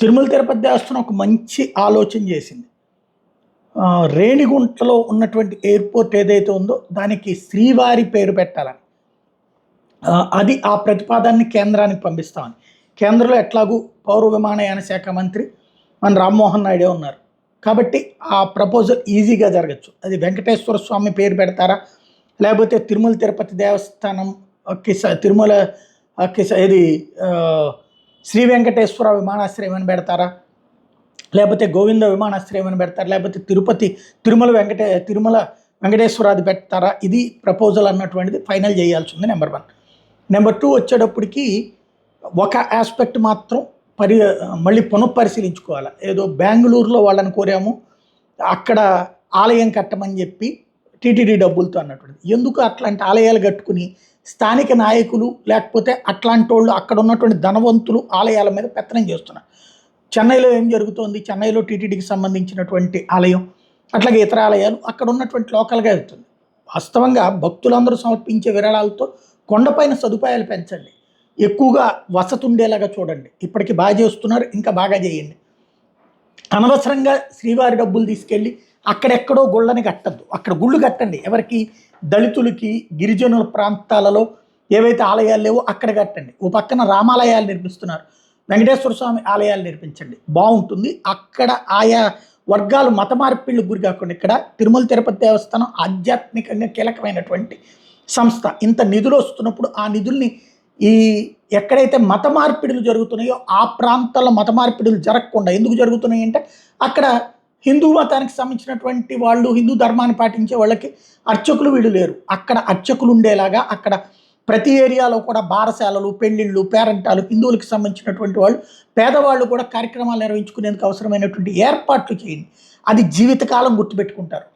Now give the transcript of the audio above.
తిరుమల తిరుపతి దేవస్థానం ఒక మంచి ఆలోచన చేసింది. రేణిగుంటలో ఉన్నటువంటి ఎయిర్‌పోర్ట్ ఏదైతే ఉందో దానికి శ్రీవారి పేరు పెట్టాలని. అది ఆ ప్రతిపాదనని కేంద్రానికి పంపిస్తామని. కేంద్రంలో ఎట్లాగూ పౌర విమానయాన శాఖ మంత్రి మన రామ్మోహన్ నాయుడే ఉన్నారు. కాబట్టి ఆ ప్రపోజల్ ఈజీగా జరగచ్చు. అది వెంకటేశ్వర స్వామి పేరు పెడతారా? లేకపోతే తిరుమల తిరుపతి దేవస్థానం తిరుమలకి ఇది శ్రీ వెంకటేశ్వర విమానాశ్రయం అని పెడతారా? లేకపోతే గోవింద విమానాశ్రయం అని పెడతారా? లేకపోతే తిరుమల వెంకటేశ్వరాది పెడతారా? ఇది ప్రపోజల్ అన్నటువంటిది ఫైనల్ చేయాల్సి ఉంది. నెంబర్ 1. నెంబర్ 2 వచ్చేటప్పటికి ఒక ఆస్పెక్ట్ మాత్రం మళ్ళీ పునఃపరిశీలించుకోవాలి. ఏదో బెంగళూరులో వాళ్ళని కోరాము, అక్కడ ఆలయం కట్టమని చెప్పి టీటీడీ డబ్బులతో అన్నటువంటిది. ఎందుకు అట్లాంటి ఆలయాలు కట్టుకుని స్థానిక నాయకులు లేకపోతే అట్లాంటి వాళ్ళు అక్కడ ఉన్నటువంటి ధనవంతులు ఆలయాల మీద పెత్తనం చేస్తున్నారు. చెన్నైలో ఏం జరుగుతోంది? చెన్నైలో టీటీడీకి సంబంధించినటువంటి ఆలయం, అట్లాగే ఇతర ఆలయాలు అక్కడ ఉన్నటువంటి లోకల్గా వెళ్తుంది. వాస్తవంగా భక్తులందరూ సమర్పించే విరాళాలతో కొండపైన సదుపాయాలు పెంచండి, ఎక్కువగా వసతి ఉండేలాగా చూడండి. ఇప్పటికి బాగా చేస్తున్నారు, ఇంకా బాగా చేయండి. అనవసరంగా శ్రీవారి డబ్బులు తీసుకెళ్ళి అక్కడెక్కడో గుళ్ళని కట్టద్దు. అక్కడ గుళ్ళు కట్టండి. ఎవరికి? దళితులకి, గిరిజనుల ప్రాంతాలలో ఏవైతే ఆలయాలు లేవో అక్కడ కట్టండి. ఓ పక్కన రామాలయాలు నిర్మిస్తున్నారు, వెంకటేశ్వర స్వామి ఆలయాలు నిర్మించండి, బాగుంటుంది. అక్కడ ఆయా వర్గాలు మత మార్పిళ్ళకు గురి కాకుండా ఇక్కడ తిరుమల తిరుపతి దేవస్థానం ఆధ్యాత్మికంగా కీలకమైనటువంటి సంస్థ. ఇంత నిధులు వస్తున్నప్పుడు ఆ నిధుల్ని ఎక్కడైతే మత మార్పిడులు జరుగుతున్నాయో ఆ ప్రాంతాల్లో మత మార్పిడులు జరగకుండా ఎందుకు జరుగుతున్నాయి అంటే అక్కడ హిందూ మతానికి సంబంధించినటువంటి వాళ్ళు, హిందూ ధర్మాన్ని పాటించే వాళ్ళకి అర్చకులు వీళ్ళు లేరు. అక్కడ అర్చకులు ఉండేలాగా అక్కడ ప్రతి ఏరియాలో కూడా బారశాలలు, పెళ్ళిళ్ళు, పేరంటాలు, హిందువులకు సంబంధించినటువంటి వాళ్ళు, పేదవాళ్ళు కూడా కార్యక్రమాలు నిర్వహించుకునేందుకు అవసరమైనటువంటి ఏర్పాట్లు చేయండి. అది జీవితకాలం గుర్తుపెట్టుకుంటారు.